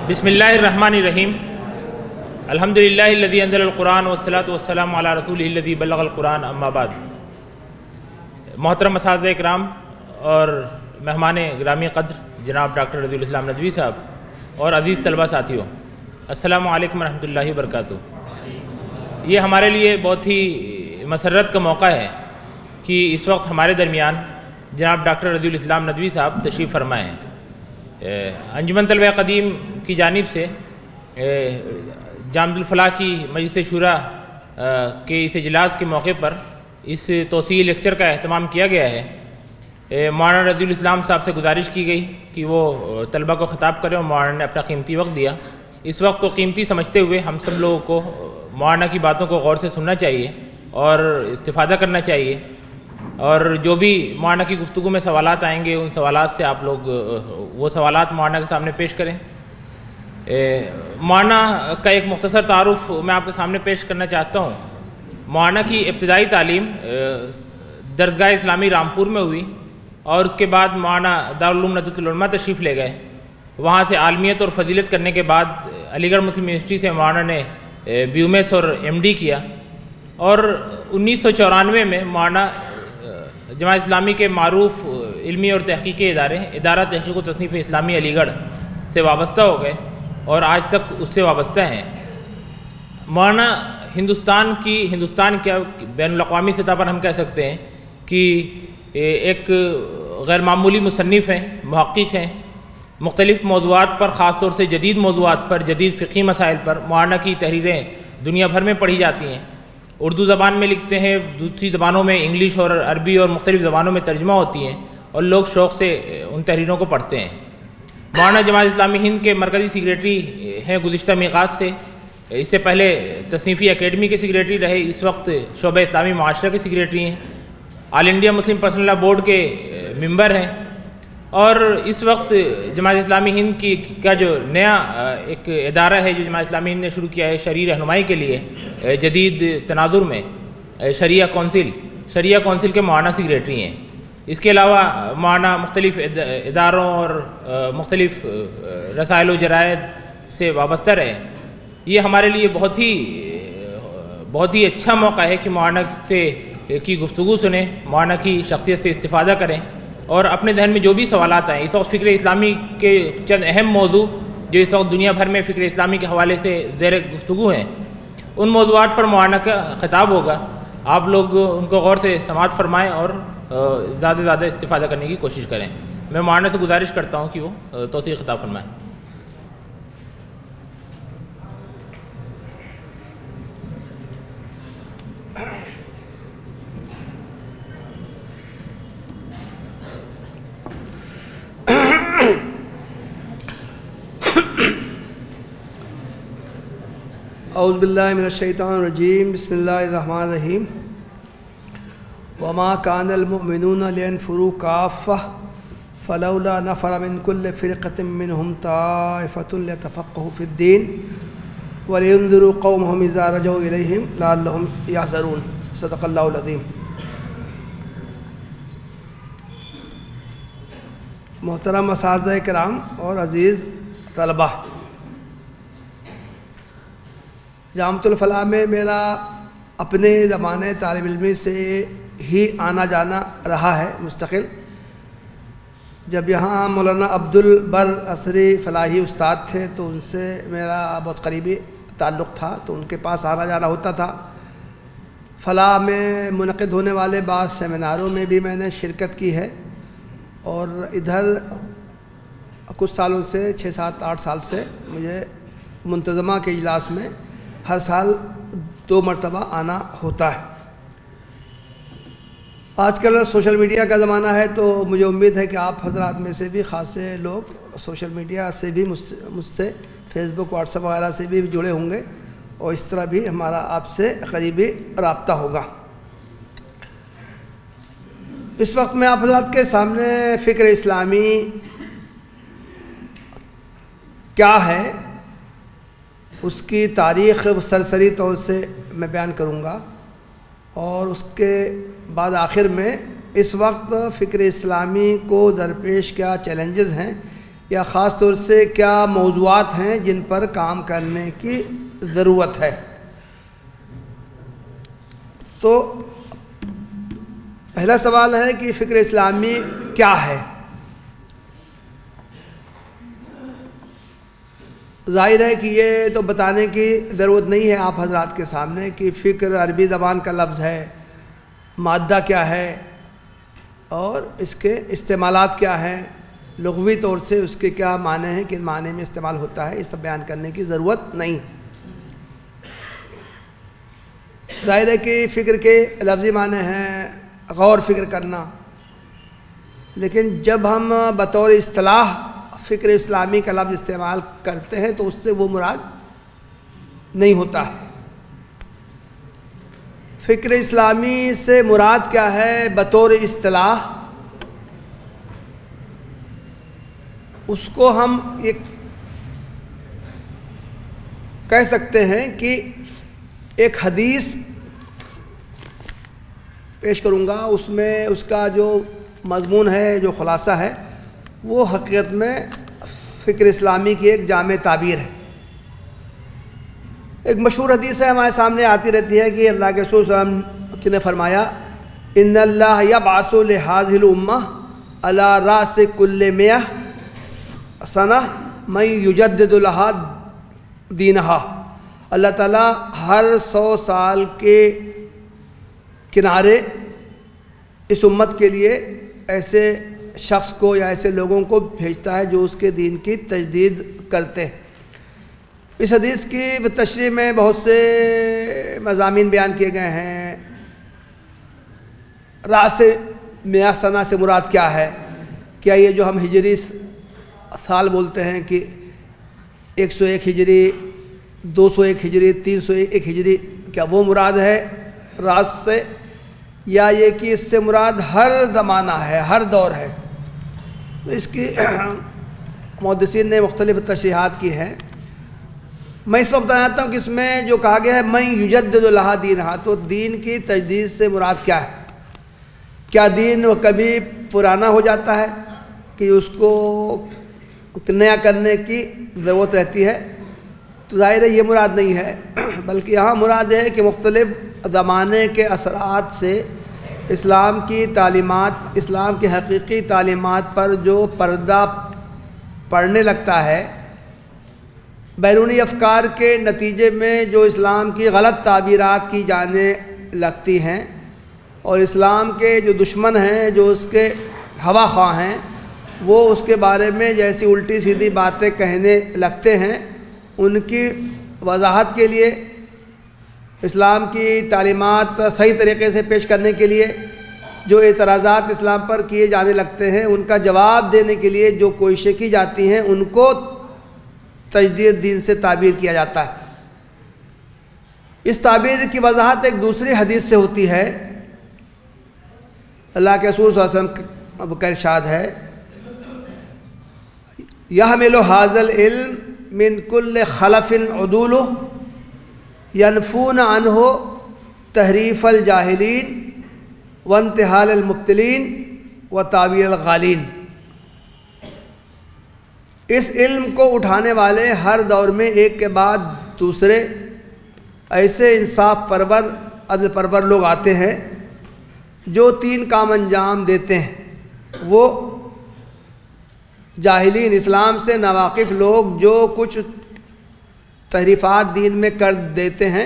بسم اللہ الرحمن الرحیم الحمدللہ الذی انزل القرآن والصلاة والسلام علی رسولہ الذی بلغ القرآن اما بعد۔ محترم اساتذہ اکرام اور مہمان گرامی قدر جناب ڈاکٹر رضی الاسلام ندوی صاحب اور عزیز طلبہ ساتھیوں، السلام علیکم ورحمۃ اللہ وبرکاتہ۔ یہ ہمارے لیے بہت ہی مسرت کا موقع ہے کہ اس وقت ہمارے درمیان جناب ڈاکٹر رضی الاسلام ندوی صاحب تشریف فرمائے ہیں۔ انجمن طلبہ قدیم کی جانب سے جامع الفلاح کی مجلس شورا کے اس اجلاس کے موقع پر اس توسیعی لیکچر کا اہتمام کیا گیا ہے۔ مولانا رضی الاسلام صاحب سے گزارش کی گئی کہ وہ طلبہ کو خطاب کریں اور مولانا نے اپنا قیمتی وقت دیا۔ اس وقت کو قیمتی سمجھتے ہوئے ہم سب لوگوں کو مولانا کی باتوں کو غور سے سننا چاہیے اور استفادہ کرنا چاہیے، اور جو بھی مولانا کی گفتگو میں سوالات آئیں گے ان سوالات سے آپ لوگ وہ سوالات مولانا کے سامنے پیش کریں۔ مولانا کا ایک مختصر تعارف میں آپ کے سامنے پیش کرنا چاہتا ہوں۔ مولانا کی ابتدائی تعلیم درسگاہ اسلامی رامپور میں ہوئی اور اس کے بعد مولانا دارالعلوم ندوۃ العلماء تشریف لے گئے۔ وہاں سے عالمیت اور فضیلت کرنے کے بعد علی گڑھ مسلم یونیورسٹی سے مولانا نے BUMS اور MD کیا، اور 1994 میں مولانا جماعت اسلامی کے معروف علمی اور تحقیقی ادارہ تحقیق و تصنیف اسلامی علی گڑھ سے وابستہ ہو گئے اور آج تک اس سے وابستہ ہیں۔ مولانا ہندوستان کیا بین الاقوامی سطح پر ہم کہہ سکتے ہیں کہ ایک غیر معمولی مصنف ہیں، محقق ہیں۔ مختلف موضوعات پر، خاص طور سے جدید موضوعات پر، جدید فقہی مسائل پر مولانا کی تحریریں دنیا بھر میں پڑھی جاتی ہیں۔ اردو زبان میں لکھتے ہیں، دوسری زبانوں میں انگلش اور عربی اور مختلف زبانوں میں ترجمہ ہوتی ہیں اور لوگ شوق سے ان تحریروں کو پڑھتے ہیں۔ مولانا جماعت اسلامی ہند کے مرکزی سیکریٹری ہیں گزشتہ میقات سے، اس سے پہلے تصنیفی اکیڈمی کے سیکریٹری رہے، اس وقت شعبہ اسلامی معاشرہ کے سیکریٹری ہیں، آل انڈیا مسلم پرسنل لا بورڈ کے ممبر ہیں، اور اس وقت جماعت اسلامی ہند کا جو نیا ایک ادارہ ہے جو جماعت اسلامی ہند نے شروع کیا ہے شرعی رہنمائی کے لیے جدید تناظر میں، شریعہ کونسل کے مولانا سیکریٹری ہیں۔ اس کے علاوہ مولانا مختلف اداروں اور مختلف رسائل و جرائد سے وابستہ رہے۔ یہ ہمارے لیے بہت ہی اچھا موقع ہے کہ مولانا سے کی گفتگو سنیں، مولانا کی شخصیت سے استفادہ کریں اور اپنے ذہن میں جو بھی سوالات آئیں۔ اس وقت فکر اسلامی کے چند اہم موضوع جو اس وقت دنیا بھر میں فکر اسلامی کے حوالے سے زیر گفتگو ہیں، ان موضوعات پر مولانا کا خطاب ہوگا۔ آپ لوگ ان کو غور سے سماعت فرمائیں اور زیادہ سے زیادہ استفادہ کرنے کی کوشش کریں۔ میں مولانا سے گزارش کرتا ہوں کہ وہ توسیعی خطاب فرمائیں۔ اعوذ باللہ من الشیطان الرجیم، بسم اللہ الرحمن الرحیم۔ وما كان المؤمنون لينفروا كافة فلولا نفر من كل فرقة منهم طائفة ليتفقهوا في الدين ولينذروا قومهم إذا رجعوا إليهم لعلهم يحذرون۔ صدق اللہ العظیم۔ محترم اساتذہ کرام اور عزیز طلبہ، جامع الفلاح میں میرا اپنے زمانے طالب علمی سے ہی آنا جانا رہا ہے مستقل۔ جب یہاں مولانا عبدالبر اثری فلاحی استاد تھے تو ان سے میرا بہت قریبی تعلق تھا، تو ان کے پاس آنا جانا ہوتا تھا۔ فلاح میں منعقد ہونے والے بعض سیمیناروں میں بھی میں نے شرکت کی ہے، اور ادھر کچھ سالوں سے 6-7-8 سال سے مجھے منتظمہ کے اجلاس میں ہر سال 2 مرتبہ آنا ہوتا ہے۔ آج کل سوشل میڈیا کا زمانہ ہے، تو مجھے امید ہے کہ آپ حضرات میں سے بھی خاصے لوگ سوشل میڈیا سے بھی مجھ سے فیس بک، واٹس ایپ وغیرہ سے بھی جڑے ہوں گے، اور اس طرح بھی ہمارا آپ سے قریبی رابطہ ہوگا۔ اس وقت میں آپ حضرات کے سامنے فکر اسلامی کیا ہے، اس کی تاریخ سرسری طور سے میں بیان کروں گا، اور اس کے بعد آخر میں اس وقت فکر اسلامی کو درپیش کیا چیلنجز ہیں یا خاص طور سے کیا موضوعات ہیں جن پر کام کرنے کی ضرورت ہے۔ تو پہلا سوال ہے کہ فکر اسلامی کیا ہے؟ ظاہر ہے کہ یہ تو بتانے کی ضرورت نہیں ہے آپ حضرات کے سامنے کہ فکر عربی زبان کا لفظ ہے، مادہ کیا ہے اور اس کے استعمالات کیا ہیں، لغوی طور سے اس کے کیا معنی ہیں، کن معنی میں استعمال ہوتا ہے، یہ سب بیان کرنے کی ضرورت نہیں۔ ظاہر ہے کہ فکر کے لفظی معنی ہیں غور فکر کرنا، لیکن جب ہم بطور اصطلاح فکر اسلامی کا لفظ استعمال کرتے ہیں تو اس سے وہ مراد نہیں ہوتا ہے۔ فکر اسلامی سے مراد کیا ہے بطور اصطلاح، اس کو ہم ایک کہہ سکتے ہیں کہ ایک حدیث پیش کروں گا، اس میں اس کا جو مضمون ہے، جو خلاصہ ہے، وہ حقیقت میں فکر اسلامی کی ایک جامع تعبیر ہے۔ ایک مشہور حدیث ہے، ہمارے سامنے آتی رہتی ہے کہ اللہ کے رسول صلی اللہ علیہ وسلم نے فرمایا ان اللہ یبعث لہذہ الامہ علی رأس کل 100 سنہ من یجدد لہا دینہا۔ اللہ تعالیٰ ہر 100 سال کے کنارے اس امت کے لیے ایسے شخص کو یا ایسے لوگوں کو بھیجتا ہے جو اس کے دین کی تجدید کرتے ہیں۔ اس حدیث کی تشریح میں بہت سے مضامین بیان کیے گئے ہیں۔ رأس 100 سنہ سے مراد کیا ہے؟ کیا یہ جو ہم ہجری سال بولتے ہیں کہ 101 ہجری، 201 ہجری، 301 ہجری، کیا وہ مراد ہے راس سے، یا یہ کہ اس سے مراد ہر زمانہ ہے، ہر دور ہے؟ تو اس کی محدثین نے مختلف تشریحات کی ہیں۔ میں اس وقت بتاتا ہوں کہ اس میں جو کہا گیا ہے من یجدد لہا دینہا، تو دین کی تجدید سے مراد کیا ہے؟ کیا دین وہ کبھی پرانا ہو جاتا ہے کہ اس کو نیا کرنے کی ضرورت رہتی ہے؟ تو ظاہر ہے یہ مراد نہیں ہے، بلکہ یہاں مراد ہے کہ مختلف زمانے کے اثرات سے اسلام کی تعلیمات، اسلام کی حقیقی تعلیمات پر جو پردہ پڑنے لگتا ہے، بیرونی افکار کے نتیجے میں جو اسلام کی غلط تعبیرات کی جانے لگتی ہیں، اور اسلام کے جو دشمن ہیں، جو اس کے ہوا خواہ ہیں، وہ اس کے بارے میں جیسی الٹی سیدھی باتیں کہنے لگتے ہیں، ان کی وضاحت کے لیے، اسلام کی تعلیمات صحیح طریقے سے پیش کرنے کے لیے جو اعتراضات اسلام پر کیے جانے لگتے ہیں، ان کا جواب دینے کے لیے جو کوششیں کی جاتی ہیں، ان کو تجدید دین سے تعبیر کیا جاتا ہے۔ اس تعبیر کی وضاحت ایک دوسری حدیث سے ہوتی ہے۔ اللہ کے رسول صلی اللہ علیہ وسلم کا ارشاد ہے یحمل ھذا العلم من کل خلف عدول ینفون عنہ تحریف الجاہلین وانتحال المبتلین وتاویل الغالین۔ اس علم کو اٹھانے والے ہر دور میں ایک کے بعد دوسرے ایسے انصاف پرور، عدل پرور لوگ آتے ہیں جو 3 کام انجام دیتے ہیں۔ وہ جاہلین، اسلام سے ناواقف لوگ جو کچھ تحریفات دین میں کر دیتے ہیں،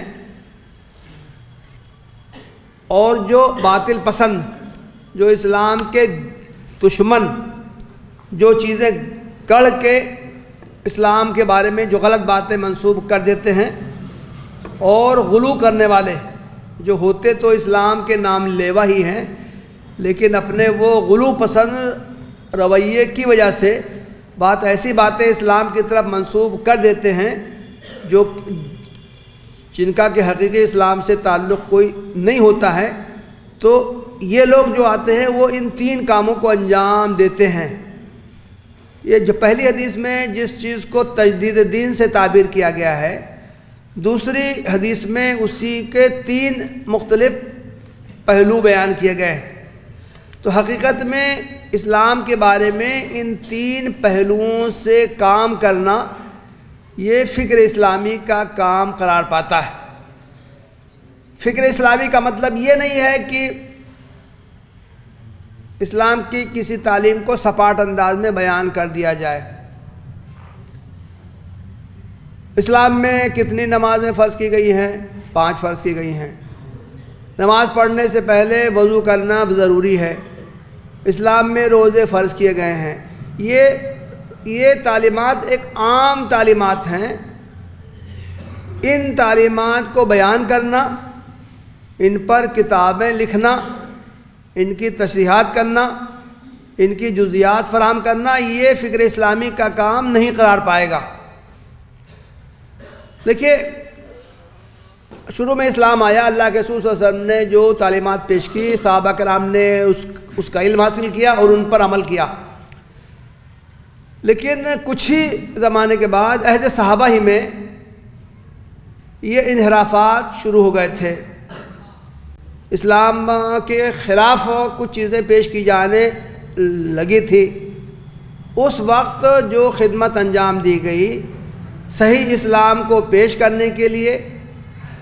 اور جو باطل پسند، جو اسلام کے دشمن، جو چیزیں گڑھ کے اسلام کے بارے میں جو غلط باتیں منسوب کر دیتے ہیں، اور غلو کرنے والے جو ہوتے تو اسلام کے نام لیوا ہی ہیں، لیکن اپنے وہ غلو پسند رویے کی وجہ سے ایسی باتیں اسلام کی طرف منسوب کر دیتے ہیں جو جن کا کہ حقیقی اسلام سے تعلق کوئی نہیں ہوتا ہے۔ تو یہ لوگ جو آتے ہیں وہ ان 3 کاموں کو انجام دیتے ہیں۔ یہ جو پہلی حدیث میں جس چیز کو تجدید دین سے تعبیر کیا گیا ہے، دوسری حدیث میں اسی کے 3 مختلف پہلو بیان کیے گئے ہیں۔ تو حقیقت میں اسلام کے بارے میں ان 3 پہلوؤں سے کام کرنا یہ فکر اسلامی کا کام قرار پاتا ہے۔ فکر اسلامی کا مطلب یہ نہیں ہے کہ اسلام کی کسی تعلیم کو سپاٹ انداز میں بیان کر دیا جائے۔ اسلام میں کتنی نمازیں فرض کی گئی ہیں؟ 5 فرض کی گئی ہیں۔ نماز پڑھنے سے پہلے وضو کرنا ضروری ہے۔ اسلام میں روزے فرض کیے گئے ہیں۔ یہ تعلیمات ایک عام تعلیمات ہیں۔ ان تعلیمات کو بیان کرنا، ان پر کتابیں لکھنا، ان کی تشریحات کرنا، ان کی جزیات فراہم کرنا، یہ فکر اسلامی کا کام نہیں قرار پائے گا۔ دیکھیے، شروع میں اسلام آیا، اللہ کے رسول صلی اللہ علیہ وسلم نے جو تعلیمات پیش کی، صحابہ کرام نے اس کا علم حاصل کیا اور ان پر عمل کیا۔ لیکن کچھ ہی زمانے کے بعد عہد صحابہ ہی میں یہ انحرافات شروع ہو گئے تھے۔ اسلام کے خلاف کچھ چیزیں پیش کی جانے لگی تھی۔ اس وقت جو خدمت انجام دی گئی صحیح اسلام کو پیش کرنے کے لیے،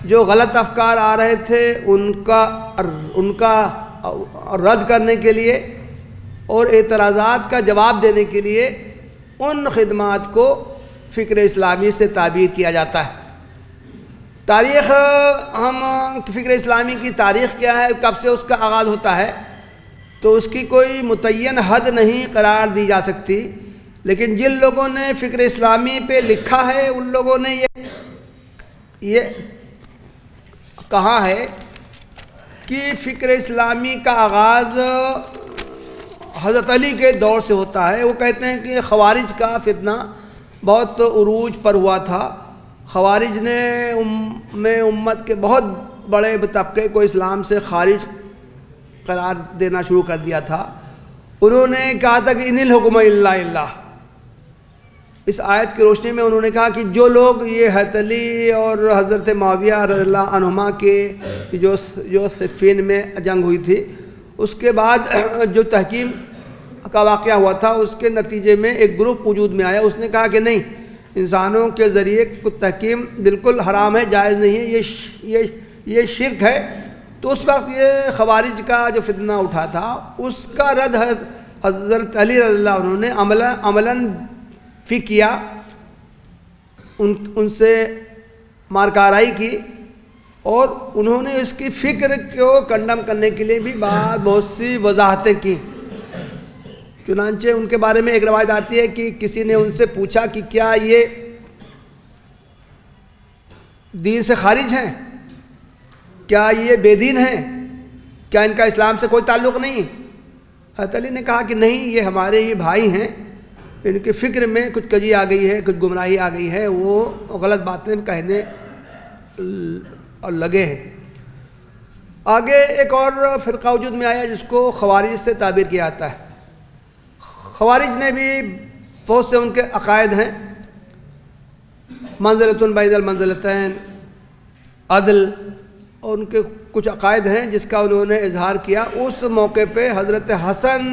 جو غلط افکار آ رہے تھے ان کا رد کرنے کے لیے اور اعتراضات کا جواب دینے کے لیے، ان خدمات کو فکر اسلامی سے تعبیر کیا جاتا ہے۔ تاریخ، ہم فکر اسلامی کی تاریخ کیا ہے، کب سے اس کا آغاز ہوتا ہے، تو اس کی کوئی متعین حد نہیں قرار دی جا سکتی۔ لیکن جن لوگوں نے فکر اسلامی پہ لکھا ہے، ان لوگوں نے یہ کہا ہے کہ فکر اسلامی کا آغاز حضرت علی کے دور سے ہوتا ہے۔ وہ کہتے ہیں کہ خوارج کا فتنہ بہت عروج پر ہوا تھا۔ خوارج نے امت کے بہت بڑے طبقے کو اسلام سے خارج قرار دینا شروع کر دیا تھا۔ انہوں نے کہا تھا کہ ان الحکم الا اللہ۔ اس آیت کی روشنی میں انہوں نے کہا کہ جو لوگ یہ حضرت علی اور حضرت معاویہ رضی اللہ عنہما کے جو صفین میں جنگ ہوئی تھی، اس کے بعد جو تحکیم کا واقعہ ہوا تھا، اس کے نتیجے میں ایک گروپ وجود میں آیا۔ اس نے کہا کہ نہیں، انسانوں کے ذریعے تحکیم بالکل حرام ہے، جائز نہیں ہے، یہ شرک ہے۔ تو اس وقت یہ خوارج کا جو فتنہ اٹھا تھا، اس کا رد حضرت علی رضی اللہ عنہ نے عملاً کیا، ان سے مارکارائی کی، اور انہوں نے اس کی فکر کو کنڈم کرنے کے لیے بھی بہت سی وضاحتیں کی۔ چنانچہ ان کے بارے میں ایک روایت آتی ہے کہ کسی نے ان سے پوچھا کہ کیا یہ دین سے خارج ہیں، کیا یہ بے دین ہیں، کیا ان کا اسلام سے کوئی تعلق نہیں؟ حضرت علی نے کہا کہ نہیں، یہ ہمارے ہی بھائی ہیں، ان کی فکر میں کچھ کجی آ گئی ہے، کچھ گمراہی آ گئی ہے، وہ غلط باتیں کہنے لگے ہیں۔ آگے ایک اور فرقہ وجود میں آیا جس کو خوارج سے تعبیر کیا جاتا ہے۔ خوارج نے بھی بہت سے ان کے عقائد ہیں، منزلۃ بین المنزلتین، عدل، اور ان کے کچھ عقائد ہیں جس کا انہوں نے اظہار کیا۔ اس موقع پہ حضرت حسن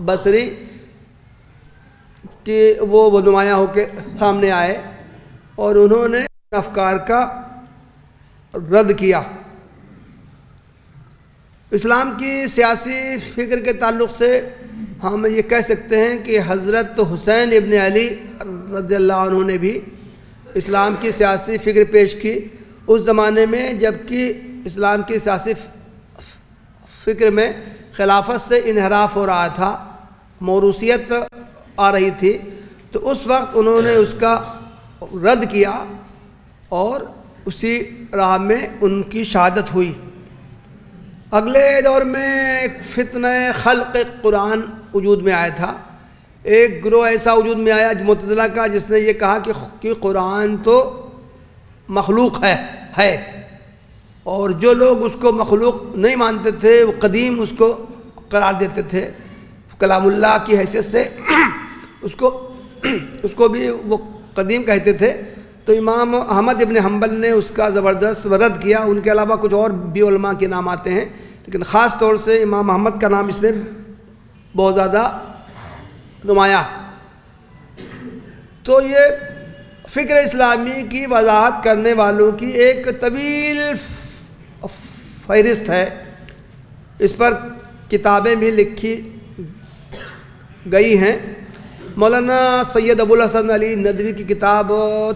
بصری کہ وہ نمایاں ہو کے سامنے آئے اور انہوں نے افکار کا رد کیا۔ اسلام کی سیاسی فکر کے تعلق سے ہم یہ کہہ سکتے ہیں کہ حضرت حسین ابن علی رضی اللہ عنہ نے بھی اسلام کی سیاسی فکر پیش کی اس زمانے میں، جبکہ اسلام کی سیاسی فکر میں خلافت سے انحراف ہو رہا تھا، موروثیت آ رہی تھی، تو اس وقت انہوں نے اس کا رد کیا اور اسی راہ میں ان کی شہادت ہوئی۔ اگلے دور میں ایک فتنہ خلق قرآن وجود میں آیا تھا۔ ایک گروہ ایسا وجود میں آیا معتزلہ کا، جس نے یہ کہا کہ قرآن تو مخلوق ہے، اور جو لوگ اس کو مخلوق نہیں مانتے تھے وہ قدیم اس کو قرار دیتے تھے، کلام اللہ کی حیثیت سے اس کو بھی وہ قدیم کہتے تھے۔ تو امام احمد ابن حنبل نے اس کا زبردست رد کیا۔ ان کے علاوہ کچھ اور بھی علماء کے نام آتے ہیں، لیکن خاص طور سے امام احمد کا نام اس میں بہت زیادہ نمایاں۔ تو یہ فکر اسلامی کی وضاحت کرنے والوں کی ایک طویل فہرست ہے، اس پر کتابیں بھی لکھی گئی ہیں۔ مولانا سید ابوالحسن علی ندوی کی کتاب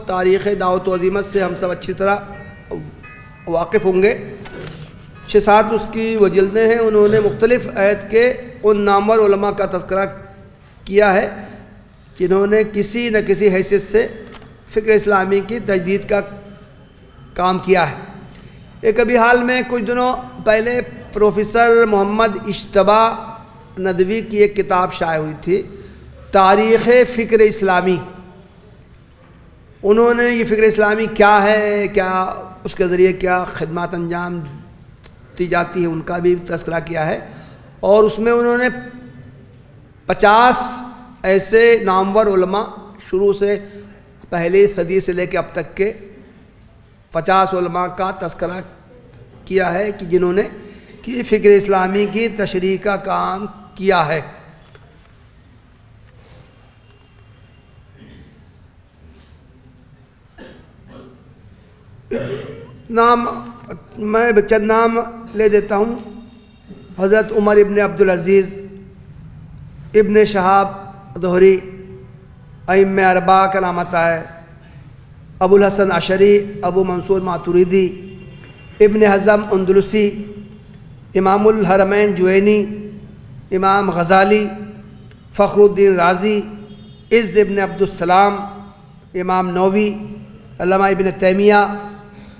تاریخ دعوت و عزیمت سے ہم سب اچھی طرح واقف ہوں گے۔ 6-7 اس کی وہ جلدیں ہیں۔ انہوں نے مختلف عہد کے ان نامور علماء کا تذکرہ کیا ہے جنہوں نے کسی نہ کسی حیثیت سے فکر اسلامی کی تجدید کا کام کیا ہے۔ ایک ابھی حال میں کچھ دنوں پہلے پروفیسر محمد اجتبیٰ ندوی کی ایک کتاب شائع ہوئی تھی، تاریخ فکر اسلامی۔ انہوں نے یہ فکر اسلامی کیا ہے، کیا اس کے ذریعے کیا خدمات انجام دی جاتی ہے، ان کا بھی تذکرہ کیا ہے، اور اس میں انہوں نے 50 ایسے نامور علماء، شروع سے پہلی صدی سے لے کے اب تک کے 50 علماء کا تذکرہ کیا ہے کہ جنہوں نے کہ فکر اسلامی کی تشریح کا کام کیا ہے۔ نام میں چند نام لے دیتا ہوں۔ حضرت عمر ابن عبدالعزیز، ابن شہاب ظہری، ائمہ اربعہ کا نام آتا ہے، ابو الحسن عشری، ابو منصور ماتوریدی، ابن حزم اندلسی، امام الحرمین جوینی، امام غزالی، فخر الدین رازی، عز ابن عبدالسلام، امام نووی، علامہ ابن تیمیہ،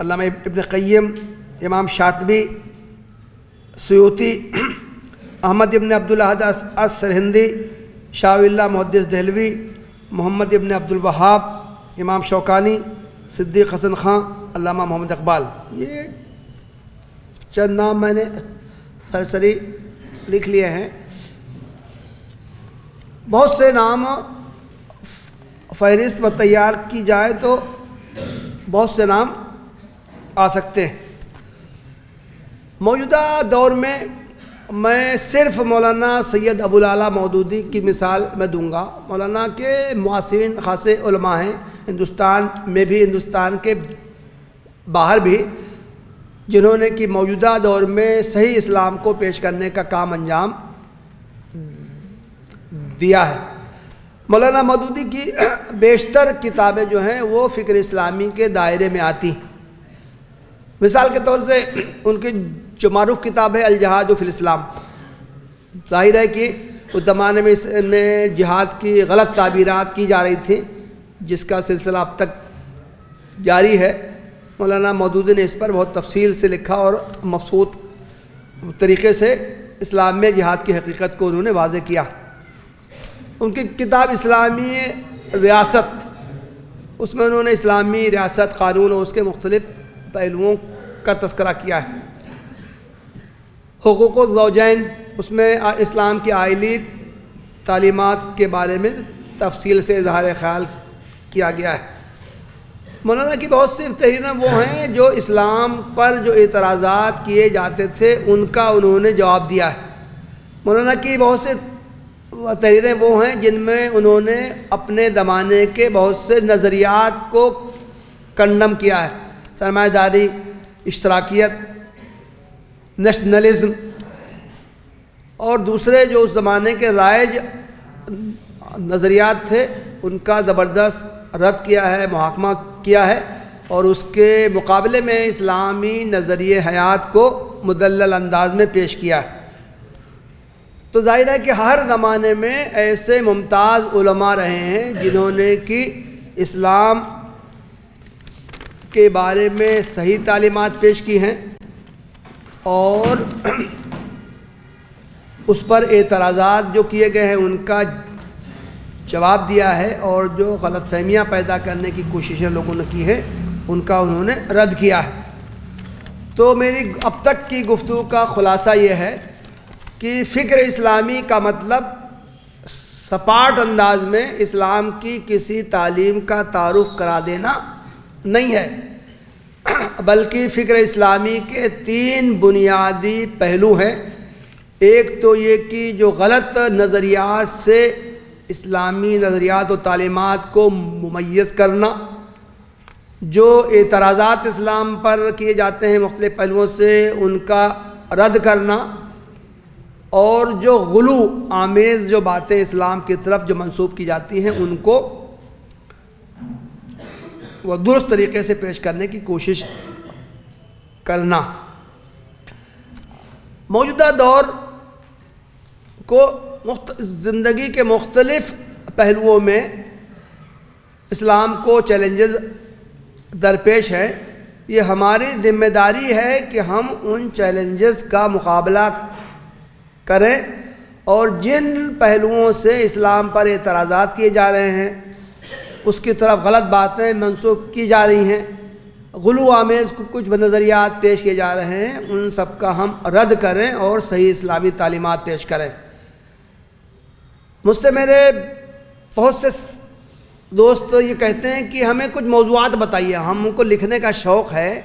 علامہ ابن قیم، امام شاطبی، سیوطی، احمد ابن عبدالحد السرہندی، شاہ ولی اللہ محدث دہلوی، محمد ابن عبدالوہاب، امام شوکانی، صدیق حسن خان، علامہ محمد اقبال۔ یہ چند نام میں نے سرسری لکھ لیے ہیں۔ بہت سے نام فہرست و تیار کی جائے تو بہت سے نام آ سکتے ہیں۔ موجودہ دور میں صرف مولانا سید ابوالعلا مودودی کی مثال میں دوں گا۔ مولانا کے معاصرین خاصے علماء ہیں، ہندوستان میں بھی، ہندوستان کے باہر بھی، جنہوں نے کہ موجودہ دور میں صحیح اسلام کو پیش کرنے کا کام انجام دیا ہے۔ مولانا مودودی کی بیشتر کتابیں جو ہیں وہ فکر اسلامی کے دائرے میں آتی ہیں۔ مثال کے طور سے ان کی جو معروف کتاب ہے الجہاد فی الاسلام، ظاہر ہے کہ اس زمانے میں اس میں جہاد کی غلط تعبیرات کی جا رہی تھیں، جس کا سلسلہ اب تک جاری ہے۔ مولانا مودودی نے اس پر بہت تفصیل سے لکھا اور مبسوط طریقے سے اسلام میں جہاد کی حقیقت کو انہوں نے واضح کیا۔ ان کی کتاب اسلامی ریاست، اس میں انہوں نے اسلامی ریاست قانون اور اس کے مختلف پہلوؤں کا تذکرہ کیا ہے۔ حقوق الزوجین، اس میں اسلام کی آئلی تعلیمات کے بارے میں تفصیل سے اظہار خیال کیا گیا ہے۔ مولانا کی بہت سی تحریریں وہ ہیں جو اسلام پر جو اعتراضات کیے جاتے تھے ان کا انہوں نے جواب دیا ہے۔ مولانا کی بہت سی تحریریں وہ ہیں جن میں انہوں نے اپنے زمانے کے بہت سے نظریات کو کنڈم کیا ہے، سرمایہ داری، اشتراکیت، نیشنلزم اور دوسرے جو اس زمانے کے رائج نظریات تھے ان کا زبردست رد کیا ہے، محاکمہ کیا ہے، اور اس کے مقابلے میں اسلامی نظریہ حیات کو مدلل انداز میں پیش کیا ہے۔ تو ظاہر ہے کہ ہر زمانے میں ایسے ممتاز علماء رہے ہیں جنہوں نے کہ اسلام کے بارے میں صحیح تعلیمات پیش کی ہیں اور اس پر اعتراضات جو کیے گئے ہیں ان کا جواب دیا ہے، اور جو غلط فہمیاں پیدا کرنے کی کوششیں لوگوں نے کی ہیں ان کا انہوں نے رد کیا ہے۔ تو میری اب تک کی گفتگو کا خلاصہ یہ ہے کہ فکر اسلامی کا مطلب سپاٹ انداز میں اسلام کی کسی تعلیم کا تعارف کرا دینا نہیں ہے، بلکہ فکر اسلامی کے 3 بنیادی پہلو ہیں۔ ایک تو یہ کہ جو غلط نظریات سے اسلامی نظریات و تعلیمات کو ممیز کرنا، جو اعتراضات اسلام پر کیے جاتے ہیں مختلف پہلوؤں سے ان کا رد کرنا، اور جو غلو آمیز جو باتیں اسلام کی طرف جو منسوب کی جاتی ہیں ان کو وہ درست طریقے سے پیش کرنے کی کوشش کرنا۔ موجودہ دور کو زندگی کے مختلف پہلوؤں میں اسلام کو چیلنجز درپیش ہیں۔ یہ ہماری ذمہ داری ہے کہ ہم ان چیلنجز کا مقابلہ کریں، اور جن پہلوؤں سے اسلام پر اعتراضات کیے جا رہے ہیں، اس کی طرف غلط باتیں منسوب کی جا رہی ہیں، غلو آمیز کچھ نظریات پیش کیے جا رہے ہیں، ان سب کا ہم رد کریں اور صحیح اسلامی تعلیمات پیش کریں۔ مجھ سے میرے بہت سے دوست یہ کہتے ہیں کہ ہمیں کچھ موضوعات بتائیے، ہم کو لکھنے کا شوق ہے،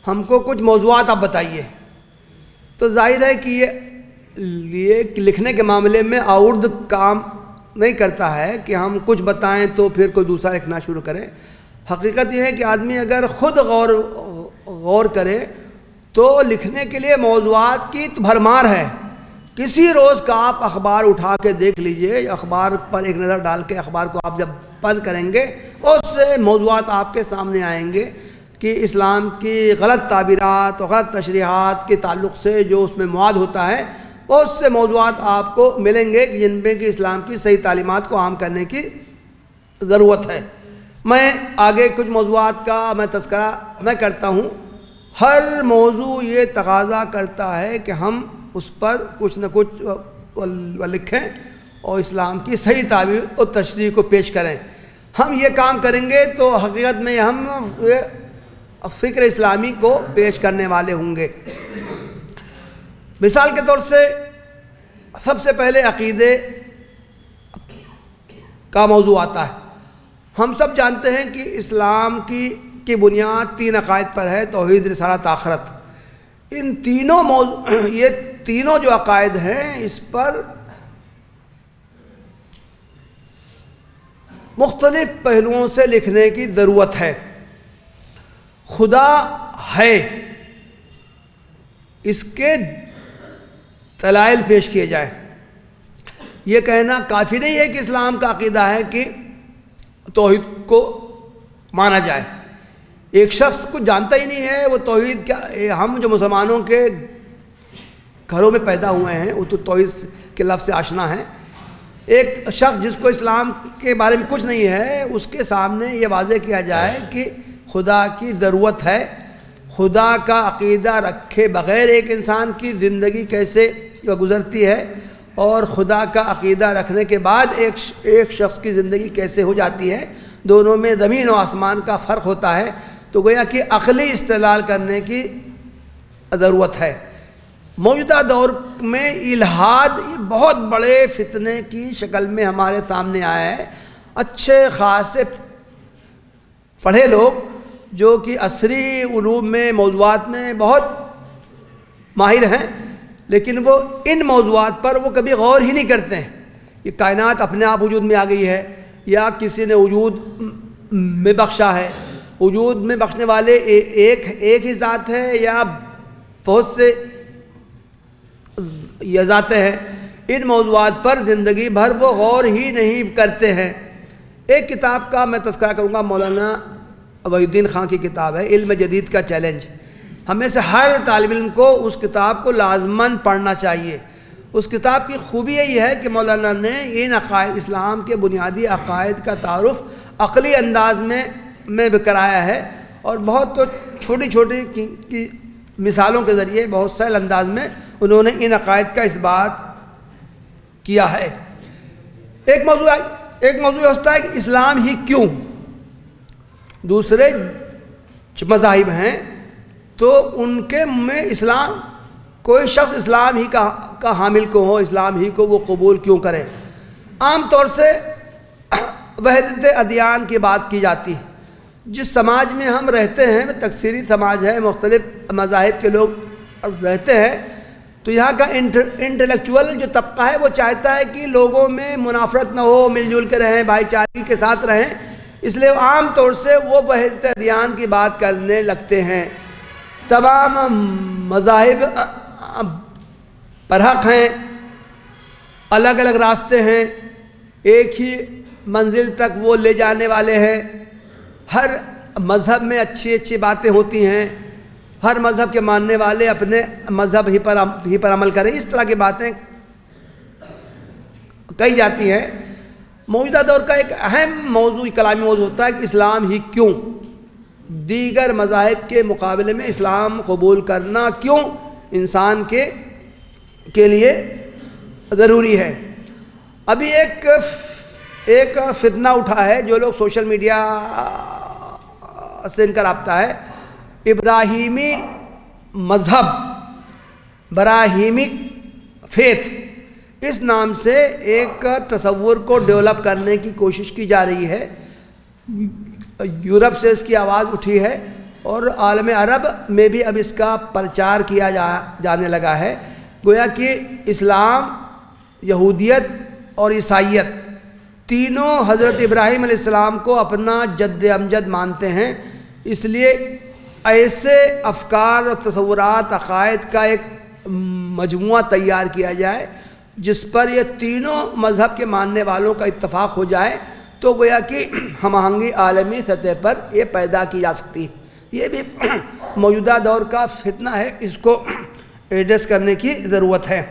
ہم کو کچھ موضوعات آپ بتائیے۔ تو ظاہر ہے کہ یہ لکھنے کے معاملے میں آورد کام نہیں کرتا ہے کہ ہم کچھ بتائیں تو پھر کوئی دوسرا لکھنا شروع کرے۔ حقیقت یہ ہے کہ آدمی اگر خود غور کرے تو لکھنے کے لیے موضوعات کی بھرمار ہے۔ کسی روز کا آپ اخبار اٹھا کے دیکھ لیجئے، اخبار پر ایک نظر ڈال کے اخبار کو آپ جب بند کریں گے اس سے موضوعات آپ کے سامنے آئیں گے کہ اسلام کی غلط تعبیرات اور غلط تشریحات کے تعلق سے جو اس میں مواد ہوتا ہے، بہت سے موضوعات آپ کو ملیں گے جن میں کہ اسلام کی صحیح تعلیمات کو عام کرنے کی ضرورت ہے۔ میں آگے کچھ موضوعات کا میں تذکرہ میں کرتا ہوں۔ ہر موضوع یہ تقاضا کرتا ہے کہ ہم اس پر کچھ نہ کچھ لکھیں اور اسلام کی صحیح تعبیر اور تشریح کو پیش کریں۔ ہم یہ کام کریں گے تو حقیقت میں ہم فکر اسلامی کو پیش کرنے والے ہوں گے۔ مثال کے طور سے سب سے پہلے عقیدے کا موضوع آتا ہے۔ ہم سب جانتے ہیں کہ اسلام کی بنیاد 3 عقائد پر ہے: توحید، رسالت، آخرت۔ ان تینوں یہ تینوں جو عقائد ہیں اس پر مختلف پہلوؤں سے لکھنے کی ضرورت ہے۔ خدا ہے، اس کے دلائل پیش کیے جائے۔ یہ کہنا کافی نہیں ہے کہ اسلام کا عقیدہ ہے کہ توحید کو مانا جائے۔ ایک شخص کو جانتا ہی نہیں ہے وہ توحید کیا۔ ہم جو مسلمانوں کے گھروں میں پیدا ہوئے ہیں وہ تو توحید کے لفظ سے آشنا ہیں۔ ایک شخص جس کو اسلام کے بارے میں کچھ نہیں ہے اس کے سامنے یہ واضح کیا جائے کہ خدا کی ضرورت ہے، خدا کا عقیدہ رکھے بغیر ایک انسان کی زندگی کیسے گزرتی ہے، اور خدا کا عقیدہ رکھنے کے بعد ایک شخص کی زندگی کیسے ہو جاتی ہے، دونوں میں زمین و آسمان کا فرق ہوتا ہے۔ تو گویا کہ عقلی استدلال کرنے کی ضرورت ہے۔ موجودہ دور میں الحاد بہت بڑے فتنے کی شکل میں ہمارے سامنے آیا ہے۔ اچھے خاصے پڑھے لوگ جو کہ عصری علوم میں موضوعات میں بہت ماہر ہیں، لیکن وہ ان موضوعات پر وہ کبھی غور ہی نہیں کرتے ہیں۔ یہ کائنات اپنے آپ وجود میں آ گئی ہے یا کسی نے وجود میں بخشا ہے، وجود میں بخشنے والے ایک ہی ذات ہے یا بہت سے یہ ذاتیں ہیں، ان موضوعات پر زندگی بھر وہ غور ہی نہیں کرتے ہیں۔ ایک کتاب کا میں تذکرہ کروں گا، مولانا وحید الدین خان کی کتاب ہے علم جدید کا چیلنج۔ ہمیں سے ہر طالب علم کو اس کتاب کو لازماً پڑھنا چاہیے۔ اس کتاب کی خوبی یہی ہے کہ مولانا نے ان عقائد، اسلام کے بنیادی عقائد کا تعارف عقلی انداز میں کرایا ہے، اور بہت تو چھوٹی چھوٹی کی مثالوں کے ذریعے بہت سہل انداز میں انہوں نے ان عقائد کا اس بات کیا ہے۔ ایک موضوع ہوتا ہے کہ اسلام ہی کیوں؟ دوسرے مذاہب ہیں تو ان کے میں اسلام، کوئی شخص اسلام ہی کا حامل کو ہو، اسلام ہی کو وہ قبول کیوں کرے؟ عام طور سے وحدت ادیان کی بات کی جاتی ہے۔ جس سماج میں ہم رہتے ہیں وہ تکثیری سماج ہے، مختلف مذاہب کے لوگ رہتے ہیں، تو یہاں کا انٹلیکچوئل جو طبقہ ہے وہ چاہتا ہے کہ لوگوں میں منافرت نہ ہو، مل جل کے رہیں، بھائی چارگی کے ساتھ رہیں، اس لیے عام طور سے وہ وحدت ادیان کی بات کرنے لگتے ہیں۔ تمام مذاہب برحق ہیں، الگ الگ راستے ہیں، ایک ہی منزل تک وہ لے جانے والے ہیں، ہر مذہب میں اچھی اچھی باتیں ہوتی ہیں، ہر مذہب کے ماننے والے اپنے مذہب ہی پر عمل کریں، اس طرح کی باتیں کہی جاتی ہیں۔ موجودہ دور کا ایک اہم موضوع، کلامی موضوع ہوتا ہے کہ اسلام ہی کیوں، دیگر مذاہب کے مقابلے میں اسلام قبول کرنا کیوں انسان کے لیے ضروری ہے۔ ابھی ایک فتنہ اٹھا ہے، جو لوگ سوشل میڈیا سے ان کا رابطہ ہے، ابراہیمی مذہب، براہیمک فیتھ، اس نام سے ایک تصور کو ڈیولپ کرنے کی کوشش کی جا رہی ہے۔ یورپ سے اس کی آواز اٹھی ہے اور عالم عرب میں بھی اب اس کا پرچار کیا جانے لگا ہے۔ گویا کہ اسلام، یہودیت اور عیسائیت تینوں حضرت ابراہیم علیہ السلام کو اپنا جد امجد مانتے ہیں، اس لیے ایسے افکار اور تصورات، عقائد کا ایک مجموعہ تیار کیا جائے جس پر یہ تینوں مذہب کے ماننے والوں کا اتفاق ہو جائے، تو گویا کہ ہم آہنگی عالمی سطح پر یہ پیدا کی جا سکتی ہے۔ یہ بھی موجودہ دور کا فتنہ ہے، اس کو ایڈریس کرنے کی ضرورت ہے۔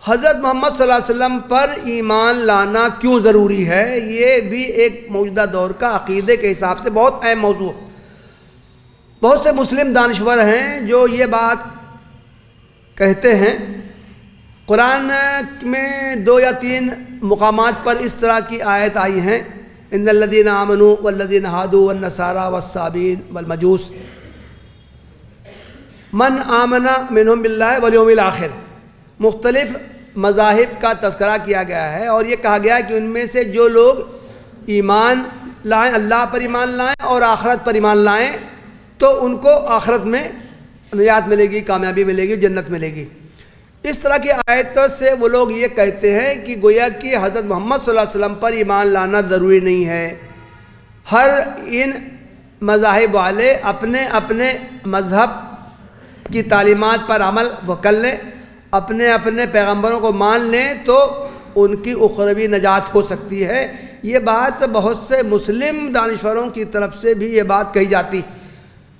حضرت محمد صلی اللہ علیہ وسلم پر ایمان لانا کیوں ضروری ہے، یہ بھی ایک موجودہ دور کا عقیدے کے حساب سے بہت اہم موضوع۔ بہت سے مسلم دانشور ہیں جو یہ بات کہتے ہیں۔ قرآن میں 2 یا 3 مقامات پر اس طرح کی آیت آئی ہیں، ان الذین آمنوا والذین ہادوا والنصارى والصابئین والمجوس من آمن منہم باللہ والیوم الآخر۔ مختلف مذاہب کا تذکرہ کیا گیا ہے اور یہ کہا گیا ہے کہ ان میں سے جو لوگ ایمان لائیں، اللہ پر ایمان لائیں اور آخرت پر ایمان لائیں، تو ان کو آخرت میں نجات ملے گی، کامیابی ملے گی، جنت ملے گی۔ اس طرح کی آیت سے وہ لوگ یہ کہتے ہیں کہ گویا کہ حضرت محمد صلی اللہ علیہ وسلم پر ایمان لانا ضروری نہیں ہے۔ ہر ان مذاہب والے اپنے اپنے مذہب کی تعلیمات پر عمل کر لیں، اپنے اپنے پیغمبروں کو مان لیں تو ان کی اخروی نجات ہو سکتی ہے۔ یہ بات بہت سے مسلم دانشوروں کی طرف سے بھی یہ بات کہی جاتی،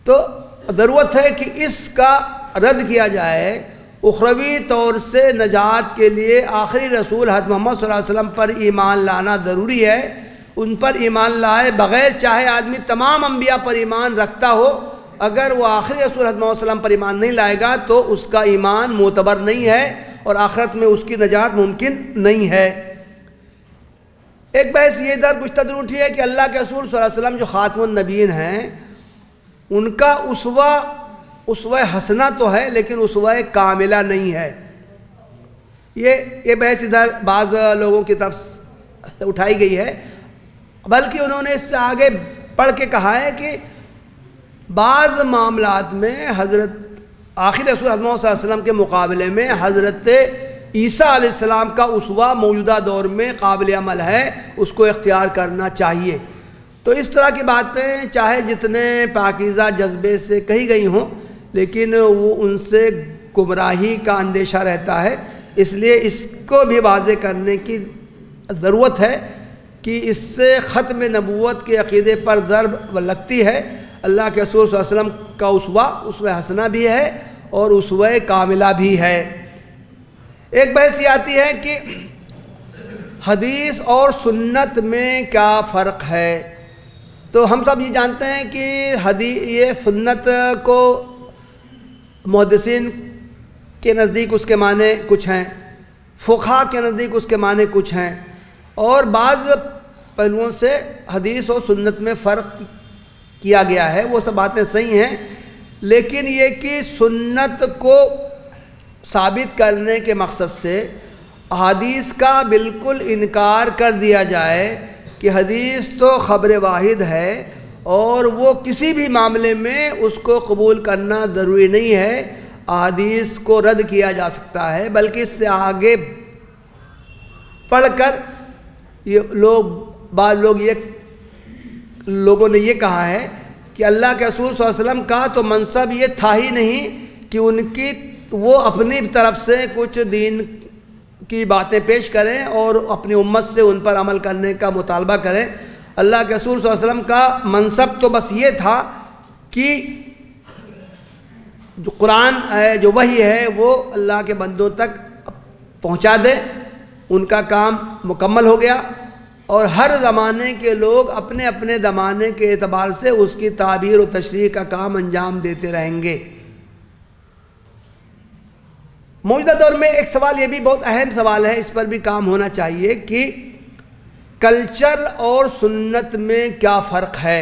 تو ضرورت ہے کہ اس کا رد کیا جائے۔ اخروی طور سے نجات کے لیے آخری رسول حضرت محمد صلی اللہ علیہ وسلم پر ایمان لانا ضروری ہے۔ ان پر ایمان لائے بغیر، چاہے آدمی تمام انبیاء پر ایمان رکھتا ہو، اگر وہ آخری رسول حضرت محمد صلی اللہ علیہ وسلم پر ایمان نہیں لائے گا تو اس کا ایمان معتبر نہیں ہے اور آخرت میں اس کی نجات ممکن نہیں ہے۔ ایک بحث یہ ادھر کچھ تدر اٹھی ہے کہ اللہ کے رسول صلی اللہ علیہ وسلم جو خاتم النبیین ہیں، ان کا اسوہ حسنہ تو ہے لیکن اسوہ کاملہ نہیں ہے۔ یہ بحث ادھر بعض لوگوں کی طرف اٹھائی گئی ہے، بلکہ انہوں نے اس سے آگے پڑھ کے کہا ہے کہ بعض معاملات میں حضرت آخر رسول حضرت محمد صلی اللہ علیہ وسلم کے مقابلے میں حضرت عیسیٰ علیہ السلام کا اسوہ موجودہ دور میں قابل عمل ہے، اس کو اختیار کرنا چاہیے۔ تو اس طرح کی باتیں چاہے جتنے پاکیزہ جذبے سے کہی گئی ہوں، لیکن وہ ان سے گمراہی کا اندیشہ رہتا ہے، اس لیے اس کو بھی واضح کرنے کی ضرورت ہے کہ اس سے ختم نبوت کے عقیدے پر ضرب لگتی ہے۔ اللہ کے رسول صلی اللہ علیہ وسلم کا اسوہ حسنہ بھی ہے اور اسوہ کاملہ بھی ہے۔ ایک بحث یہ آتی ہے کہ حدیث اور سنت میں کیا فرق ہے؟ تو ہم سب یہ جانتے ہیں کہ یہ سنت کو محدثین کے نزدیک اس کے معنی کچھ ہیں، فقہا کے نزدیک اس کے معنی کچھ ہیں، اور بعض پہلوؤں سے حدیث اور سنت میں فرق کیا گیا ہے۔ وہ سب باتیں صحیح ہیں، لیکن یہ کہ سنت کو ثابت کرنے کے مقصد سے حدیث کا بالکل انکار کر دیا جائے کہ حدیث تو خبر واحد ہے اور وہ کسی بھی معاملے میں اس کو قبول کرنا ضروری نہیں ہے۔ احادیث کو رد کیا جا سکتا ہے، بلکہ اس سے آگے پڑھ کر بعض لوگوں نے یہ کہا ہے کہ اللہ کے رسول صلی اللہ علیہ وسلم کا تو منصب یہ تھا ہی نہیں کہ وہ اپنی طرف سے کچھ دین کی باتیں پیش کریں اور اپنی امت سے ان پر عمل کرنے کا مطالبہ کریں۔ اللہ کے رسول صلی اللہ علیہ وسلم کا منصب تو بس یہ تھا کہ جو قرآن ہے، جو وحی ہے، وہ اللہ کے بندوں تک پہنچا دے۔ ان کا کام مکمل ہو گیا، اور ہر زمانے کے لوگ اپنے اپنے زمانے کے اعتبار سے اس کی تعبیر و تشریح کا کام انجام دیتے رہیں گے۔ موجودہ دور میں ایک سوال یہ بھی بہت اہم سوال ہے، اس پر بھی کام ہونا چاہیے کہ کلچر اور سنت میں کیا فرق ہے۔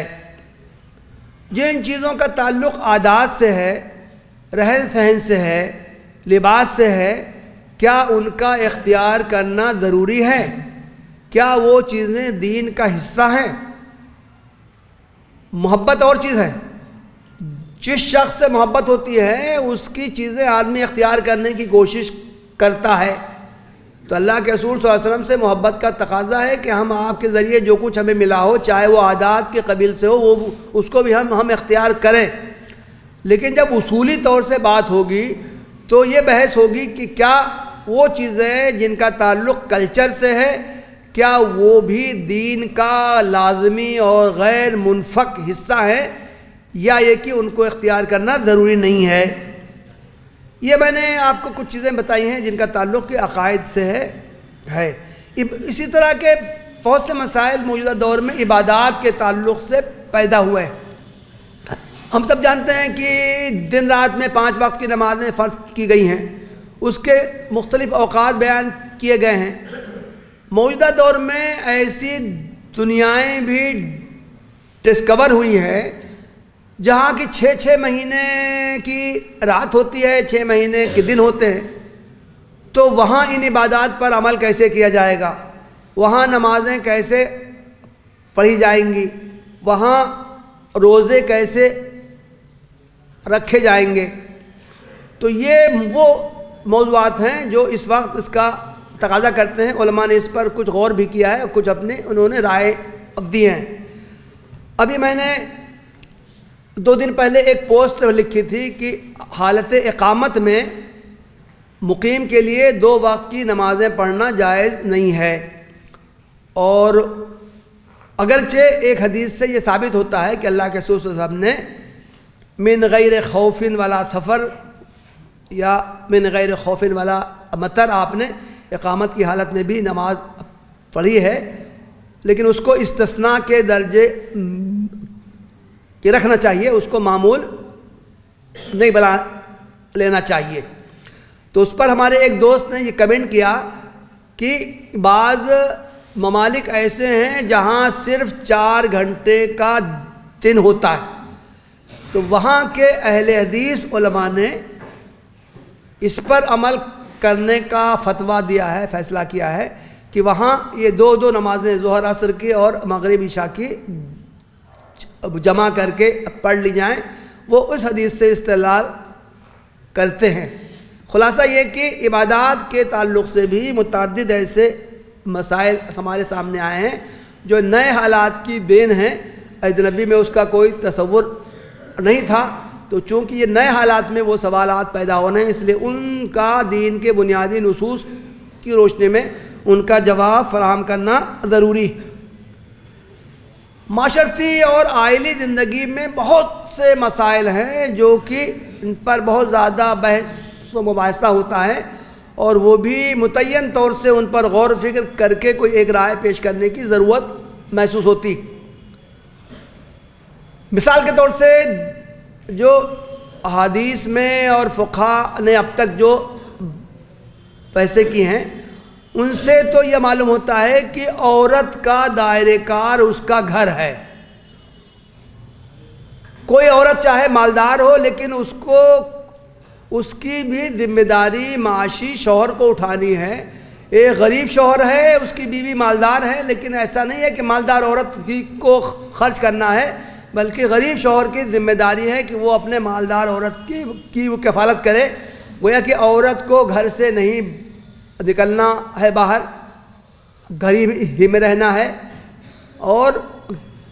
جن چیزوں کا تعلق عادات سے ہے، رہن سہن سے ہے، لباس سے ہے، کیا ان کا اختیار کرنا ضروری ہے؟ کیا وہ چیزیں دین کا حصہ ہیں؟ محبت اور چیز ہے، جس شخص سے محبت ہوتی ہے اس کی چیزیں آدمی اختیار کرنے کی کوشش کرتا ہے۔ تو اللہ کے رسول صلی اللہ علیہ وسلم سے محبت کا تقاضا ہے کہ ہم آپ کے ذریعے جو کچھ ہمیں ملا ہو، چاہے وہ عادات کے قبیل سے ہو، وہ اس کو بھی ہم اختیار کریں۔ لیکن جب اصولی طور سے بات ہوگی تو یہ بحث ہوگی کہ کیا وہ چیزیں جن کا تعلق کلچر سے ہے، کیا وہ بھی دین کا لازمی اور غیر منفک حصہ ہے، یا یہ کہ ان کو اختیار کرنا ضروری نہیں ہے۔ یہ میں نے آپ کو کچھ چیزیں بتائی ہیں جن کا تعلق کہ عقائد سے ہے۔ اسی طرح کے بہت سے مسائل موجودہ دور میں عبادات کے تعلق سے پیدا ہوئے۔ ہم سب جانتے ہیں کہ دن رات میں 5 وقت کی نمازیں فرض کی گئی ہیں، اس کے مختلف اوقات بیان کیے گئے ہیں۔ موجودہ دور میں ایسی دنیایں بھی ڈسکور ہوئی ہیں جہاں کی 6 مہینے کی رات ہوتی ہے، 6 مہینے کے دن ہوتے ہیں۔ تو وہاں ان عبادات پر عمل کیسے کیا جائے گا؟ وہاں نمازیں کیسے پڑھی جائیں گی؟ وہاں روزے کیسے رکھے جائیں گے؟ تو یہ وہ موضوعات ہیں جو اس وقت اس کا تقاضا کرتے ہیں۔ علماء نے اس پر کچھ غور بھی کیا ہے اور کچھ انہوں نے رائے دی ہیں۔ ابھی میں نے 2 دن پہلے ایک پوسٹ لکھی تھی کہ حالت اقامت میں مقیم کے لیے 2 وقت کی نمازیں پڑھنا جائز نہیں ہے، اور اگرچہ ایک حدیث سے یہ ثابت ہوتا ہے کہ اللہ کے رسول صلی اللہ علیہ وسلم نے من غیر خوف ولا سفر یا من غیر خوف ولا مطر، آپ نے اقامت کی حالت میں بھی نماز پڑھی ہے، لیکن اس کو استثناء کے درجے کہ رکھنا چاہیے، اس کو معمول نہیں بنا لینا چاہیے۔ تو اس پر ہمارے ایک دوست نے یہ کمنٹ کیا کہ بعض ممالک ایسے ہیں جہاں صرف 4 گھنٹے کا دن ہوتا ہے، تو وہاں کے اہل حدیث علماء نے اس پر عمل کرنے کا فتویٰ دیا ہے، فیصلہ کیا ہے کہ وہاں یہ 2 نمازیں ظہر عصر کی اور مغرب عشاء کی جمع کر کے پڑھ لی جائیں۔ وہ اس حدیث سے استدلال کرتے ہیں۔ خلاصہ یہ کہ عبادات کے تعلق سے بھی متعدد ایسے مسائل ہمارے سامنے آئے ہیں جو نئے حالات کی دین ہیں۔ عہد نبی میں اس کا کوئی تصور نہیں تھا، تو چونکہ یہ نئے حالات میں وہ سوالات پیدا ہونے ہیں، اس لیے ان کا دین کے بنیادی نصوص کی روشنی میں ان کا جواب فراہم کرنا ضروری ہے۔ معاشرتی اور آئلی زندگی میں بہت سے مسائل ہیں جو کہ ان پر بہت زیادہ بحث و مباحثہ ہوتا ہے، اور وہ بھی متعین طور سے ان پر غور و فکر کر کے کوئی ایک رائے پیش کرنے کی ضرورت محسوس ہوتی۔ مثال کے طور سے جو احادیث میں اور فقہا نے اب تک جو بحثیں کی ہیں، ان سے تو یہ معلوم ہوتا ہے کہ عورت کا دائرہ کار اس کا گھر ہے۔ کوئی عورت چاہے مالدار ہو، لیکن اس کی بھی ذمہ داری معاشی شوہر کو اٹھانی ہے۔ ایک غریب شوہر ہے، اس کی بیوی مالدار ہے، لیکن ایسا نہیں ہے کہ مالدار عورت ہی کو خرچ کرنا ہے، بلکہ غریب شوہر کی ذمہ داری ہے کہ وہ اپنے مالدار عورت کی وہ کفالت کرے. گویا کہ عورت کو گھر سے نہیں نکلنا ہے باہر، گھر ہی میں رہنا ہے اور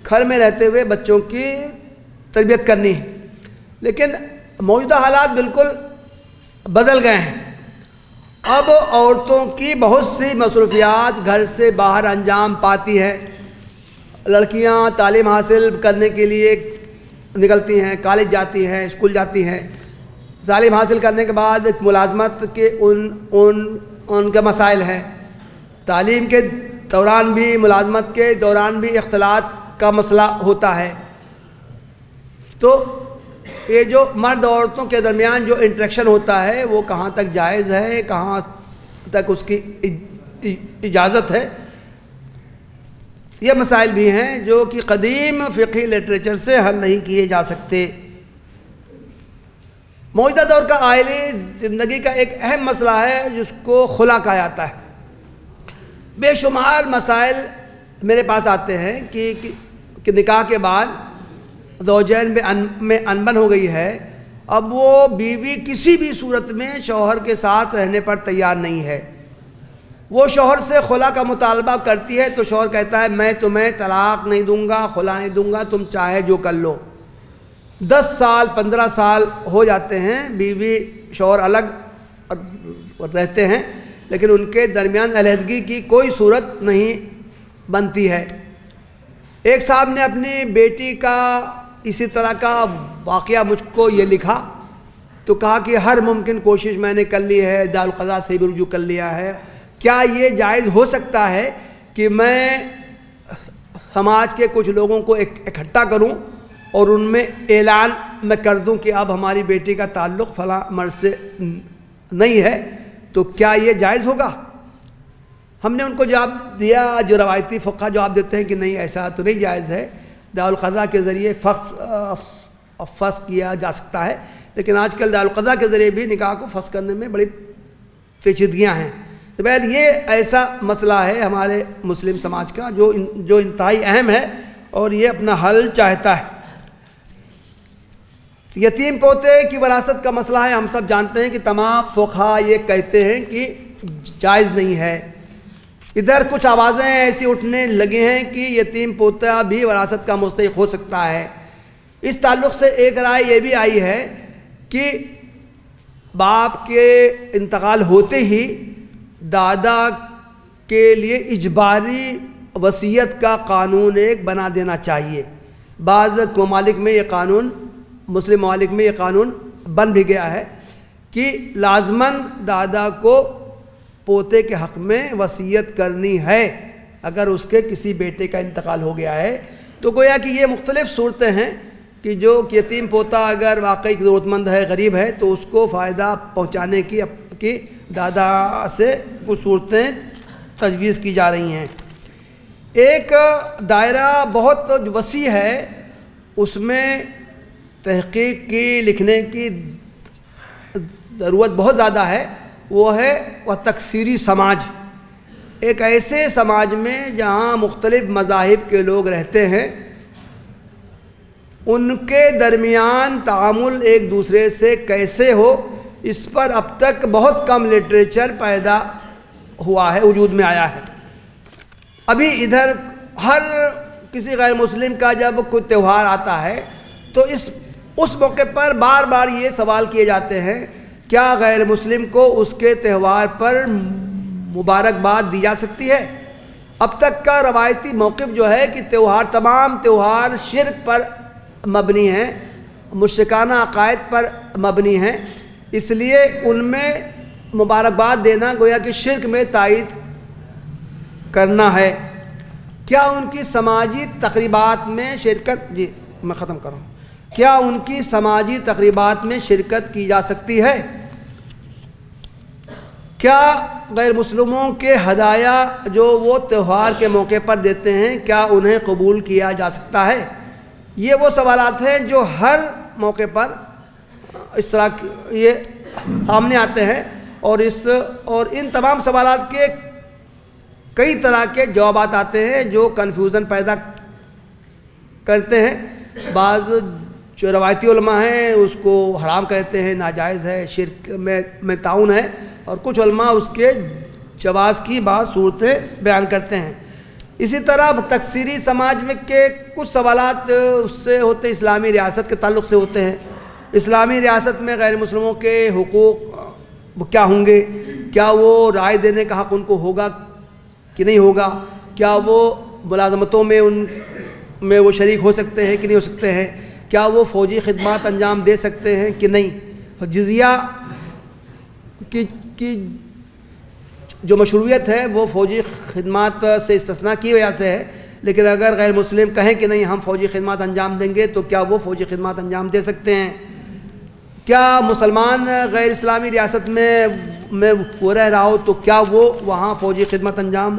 گھر میں رہتے ہوئے بچوں کی تربیت کرنی ہے. لیکن موجودہ حالات بالکل بدل گئے ہیں. اب عورتوں کی بہت سی مصروفیات گھر سے باہر انجام پاتی ہے. لڑکیاں تعلیم حاصل کرنے کے لیے نکلتی ہیں، کالج جاتی ہیں، اسکول جاتی ہیں. تعلیم حاصل کرنے کے بعد ملازمت کے ان کے مسائل ہیں. تعلیم کے دوران بھی، ملازمت کے دوران بھی اختلاط کا مسئلہ ہوتا ہے. تو یہ جو مرد عورتوں کے درمیان جو انٹریکشن ہوتا ہے وہ کہاں تک جائز ہے، کہاں تک اس کی اجازت ہے، یہ مسائل بھی ہیں جو کہ قدیم فقہی لٹریچر سے حل نہیں کیے جا سکتے. موجودہ دور کا آئلی زندگی کا ایک اہم مسئلہ ہے جس کو خلا کہا جاتا ہے. بے شمار مسائل میرے پاس آتے ہیں کہ نکاح کے بعد زوجین میں انبن ہو گئی ہے، اب وہ بیوی کسی بھی صورت میں شوہر کے ساتھ رہنے پر تیار نہیں ہے. وہ شوہر سے خلا کا مطالبہ کرتی ہے تو شوہر کہتا ہے میں تمہیں طلاق نہیں دوں گا، خلا نہیں دوں گا، تم چاہے جو کر لو. 10 سال 15 سال ہو جاتے ہیں، بیوی شوہر الگ رہتے ہیں لیکن ان کے درمیان علیحدگی کی کوئی صورت نہیں بنتی ہے. ایک صاحب نے اپنی بیٹی کا اسی طرح کا واقعہ مجھ کو یہ لکھا تو کہا کہ ہر ممکن کوشش میں نے کر لی ہے، دارالقضاء سے بھی رجوع کر لیا ہے، کیا یہ جائز ہو سکتا ہے کہ میں سماج کے کچھ لوگوں کو اکٹھا کروں اور ان میں اعلان میں کر دوں کہ اب ہماری بیٹی کا تعلق فلاں مرد سے نہیں ہے، تو کیا یہ جائز ہوگا؟ ہم نے ان کو جواب دیا جو روایتی فقہ جواب دیتے ہیں کہ نہیں، ایسا تو نہیں جائز ہے، دارالقضاء کے ذریعے فسخ کیا جا سکتا ہے. لیکن آج کل دارالقضاء کے ذریعے بھی نکاح کو فسخ کرنے میں بڑی پیچیدگیاں ہیں. تو بہرحال یہ ایسا مسئلہ ہے ہمارے مسلم سماج کا جو انتہائی اہم ہے اور یہ اپنا حل چاہتا ہے. یتیم پوتے کی وراثت کا مسئلہ ہے. ہم سب جانتے ہیں کہ تمام فقہا یہ کہتے ہیں کہ جائز نہیں ہے. ادھر کچھ آوازیں ایسی اٹھنے لگی ہیں کہ یتیم پوتا بھی وراثت کا مستحق ہو سکتا ہے. اس تعلق سے ایک رائے یہ بھی آئی ہے کہ باپ کے انتقال ہوتے ہی دادا کے لیے اجباری وصیت کا قانون ایک بنا دینا چاہیے. بعض ممالک میں یہ قانون، مسلم ممالک میں یہ قانون بن بھی گیا ہے کہ لازماً دادا کو پوتے کے حق میں وصیت کرنی ہے اگر اس کے کسی بیٹے کا انتقال ہو گیا ہے. تو گویا کہ یہ مختلف صورتیں ہیں کہ جو یتیم پوتا اگر واقعی ضرورت مند ہے، غریب ہے، تو اس کو فائدہ پہنچانے کی دادا سے کچھ صورتیں تجویز کی جا رہی ہیں. ایک دائرہ بہت وسیع ہے، اس میں تحقیق کی، لکھنے کی ضرورت بہت زیادہ ہے. وہ ہے وہ تکثیری سماج. ایک ایسے سماج میں جہاں مختلف مذاہب کے لوگ رہتے ہیں، ان کے درمیان تعامل ایک دوسرے سے کیسے ہو، اس پر اب تک بہت کم لٹریچر پیدا ہوا ہے، وجود میں آیا ہے. ابھی ادھر ہر کسی غیر مسلم کا جب کوئی تہوار آتا ہے تو اس موقع پر بار بار یہ سوال کیے جاتے ہیں کیا غیر مسلم کو اس کے تہوار پر مبارکباد دی جا سکتی ہے؟ اب تک کا روایتی موقف جو ہے کہ تمام تہوار شرک پر مبنی ہیں، مشرکانہ عقائد پر مبنی ہیں، اس لیے ان میں مبارکباد دینا گویا کہ شرک میں تائید کرنا ہے. کیا ان کی سماجی تقریبات میں شرکت کیا ان کی سماجی تقریبات میں شرکت کی جا سکتی ہے؟ کیا غیر مسلموں کے ہدایہ جو وہ تہوار کے موقع پر دیتے ہیں کیا انہیں قبول کیا جا سکتا ہے؟ یہ وہ سوالات ہیں جو ہر موقع پر اس طرح یہ سامنے آتے ہیں اور ان تمام سوالات کے کئی طرح کے جوابات آتے ہیں جو کنفیوژن پیدا کرتے ہیں. بعض جو روایتی علماء ہیں اس کو حرام کہتے ہیں، ناجائز ہے، شرک میں تعاون ہے، اور کچھ علماء اس کے جواز کی بعض صورتیں بیان کرتے ہیں۔ اسی طرح تکثیری سماج میں کے کچھ سوالات اس سے ہوتے اسلامی ریاست کے تعلق سے ہوتے ہیں۔ اسلامی ریاست میں غیر مسلموں کے حقوق کیا ہوں گے؟ کیا وہ رائے دینے کا حق ان کو ہوگا کہ نہیں ہوگا؟ کیا وہ ملازمتوں میں ان میں وہ شریک ہو سکتے ہیں کہ نہیں ہو سکتے ہیں؟ کیا وہ فوجی خدمات انجام دے سکتے ہیں کہ نہیں؟ جزیہ کی جو مشروعیت ہے وہ فوجی خدمات سے استثناء کی وجہ سے ہے، لیکن اگر غیر مسلم کہیں کہ نہیں ہم فوجی خدمات انجام دیں گے تو کیا وہ فوجی خدمات انجام دے سکتے ہیں؟ کیا مسلمان غیر اسلامی ریاست میں وہ رہ رہا ہو تو کیا وہ وہاں فوجی خدمت انجام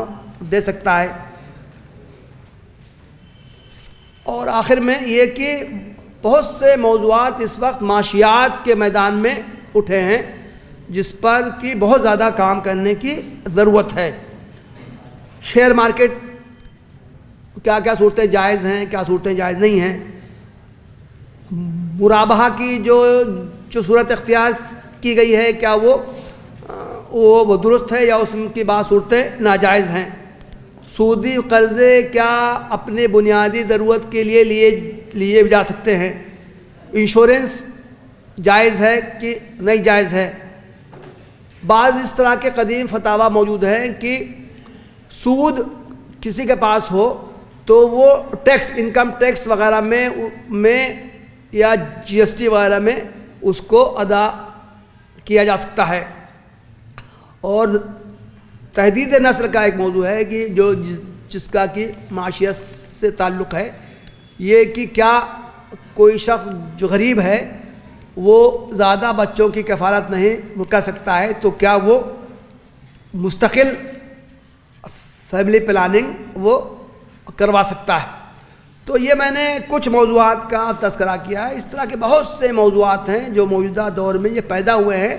دے سکتا ہے؟ اور آخر میں یہ کہ بہت سے موضوعات اس وقت معاشیات کے میدان میں اٹھے ہیں جس پر کہ بہت زیادہ کام کرنے کی ضرورت ہے۔ شیئر مارکیٹ کیا کیا صورتیں جائز ہیں، کیا صورتیں جائز نہیں ہیں؟ مرابحہ کی جو صورت اختیار کی گئی ہے کیا وہ درست ہے یا اس کی بعض صورتیں ناجائز ہیں؟ سودی قرضے کیا اپنے بنیادی ضرورت کے لیے جا سکتے ہیں؟ انشورنس جائز ہے کہ نہیں جائز ہے؟ بعض اس طرح کے قدیم فتاویٰ موجود ہیں کہ سود کسی کے پاس ہو تو وہ ٹیکس، انکم ٹیکس وغیرہ میں یا جی ایس ٹی وغیرہ میں اس کو ادا کیا جا سکتا ہے۔ اور تحدید نسل کا ایک موضوع ہے کہ جس کا کہ معاشیت سے تعلق ہے، یہ کہ کیا کوئی شخص جو غریب ہے وہ زیادہ بچوں کی کفالت نہیں کر سکتا ہے تو کیا وہ مستقل فیملی پلاننگ وہ کروا سکتا ہے؟ تو یہ میں نے کچھ موضوعات کا تذکرہ کیا ہے۔ اس طرح کے بہت سے موضوعات ہیں جو موجودہ دور میں یہ پیدا ہوئے ہیں،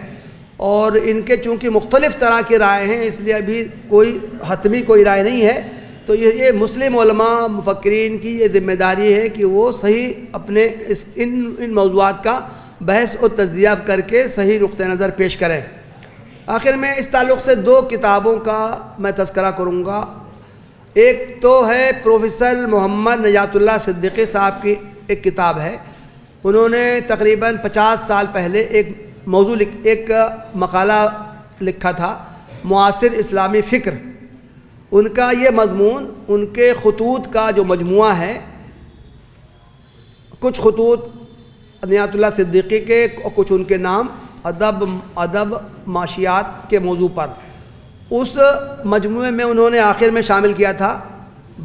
اور ان کے چونکہ مختلف طرح کی رائے ہیں اس لیے ابھی کوئی حتمی کوئی رائے نہیں ہے۔ تو یہ مسلم علماء مفکرین کی یہ ذمہ داری ہے کہ وہ صحیح اپنے ان موضوعات کا بحث و تجزیہ کر کے صحیح نقطہ نظر پیش کریں۔ آخر میں اس تعلق سے دو کتابوں کا میں تذکرہ کروں گا۔ ایک تو ہے پروفیسر محمد نجات اللہ صدیقی صاحب کی ایک کتاب ہے، انہوں نے تقریباً 50 سال پہلے ایک مقالہ لکھا تھا، معاصر اسلامی فکر۔ ان کا یہ مضمون ان کے خطوط کا جو مجموعہ ہے، کچھ خطوط نجات اللہ صدیقی کے اور کچھ ان کے نام ادب معاشیات کے موضوع پر، اس مجموعے میں انہوں نے آخر میں شامل کیا تھا۔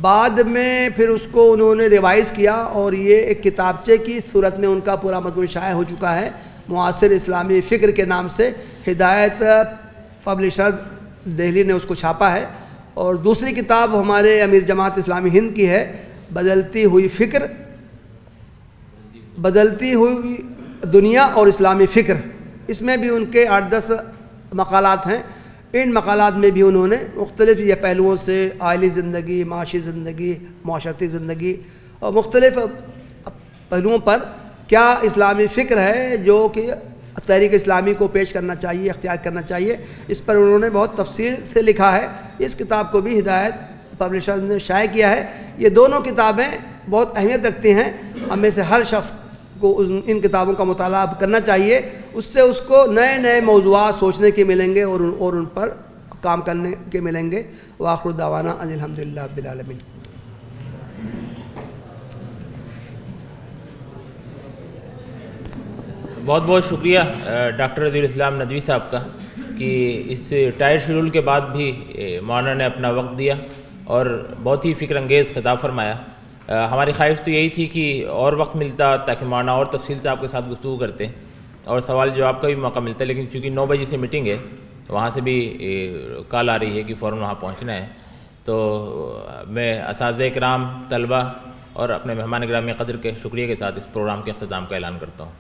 بعد میں پھر اس کو انہوں نے ریوائز کیا اور یہ ایک کتابچے کی صورت میں ان کا پورا مضمون شائع ہو چکا ہے، معاصر اسلامی فکر کے نام سے۔ ہدایت پبلشرز دہلی نے اس کو چھاپا ہے۔ اور دوسری کتاب ہمارے امیر جماعت اسلامی ہند کی ہے، بدلتی ہوئی فکر، بدلتی ہوئی دنیا اور اسلامی فکر۔ اس میں بھی ان کے 8-10 مقالات ہیں۔ ان مقالات میں بھی انہوں نے مختلف یہ پہلوؤں سے عائلی زندگی، معاشی زندگی، معاشرتی زندگی اور مختلف پہلوؤں پر کیا اسلامی فکر ہے جو کہ تحریک اسلامی کو پیش کرنا چاہیے، اختیار کرنا چاہیے، اس پر انہوں نے بہت تفصیل سے لکھا ہے۔ اس کتاب کو بھی ہدایت پبلشرز نے شائع کیا ہے۔ یہ دونوں کتابیں بہت اہمیت رکھتی ہیں، ہم میں سے ہر شخص کو ان کتابوں کا مطالعہ کرنا چاہیے، اس سے اس کو نئے نئے موضوعات سوچنے کے ملیں گے اور ان پر کام کرنے کے ملیں گے۔ وآخر دعوانا ان الحمدللہ رب العالمین۔ بہت بہت شکریہ ڈاکٹر رضی الاسلام ندوی صاحب کا کہ اس ٹائٹ شیڈول کے بعد بھی مولانا نے اپنا وقت دیا اور بہت ہی فکر انگیز خطاب فرمایا۔ ہماری خواہش تو یہی تھی کہ اور وقت ملتا تاکہ مولانا اور تفصیل سے آپ کے ساتھ گفتگو کرتے اور سوال جواب کا بھی موقع ملتا، لیکن چونکہ 9 بجے سے میٹنگ ہے، وہاں سے بھی کال آ رہی ہے کہ فوراً وہاں پہنچنا ہے۔ تو میں اساتذہ کرام، طلبہ اور اپنے مہمان گرامی قدر کے شکریہ کے ساتھ اس پروگرام کے اختتام کا اعلان کرتا ہوں۔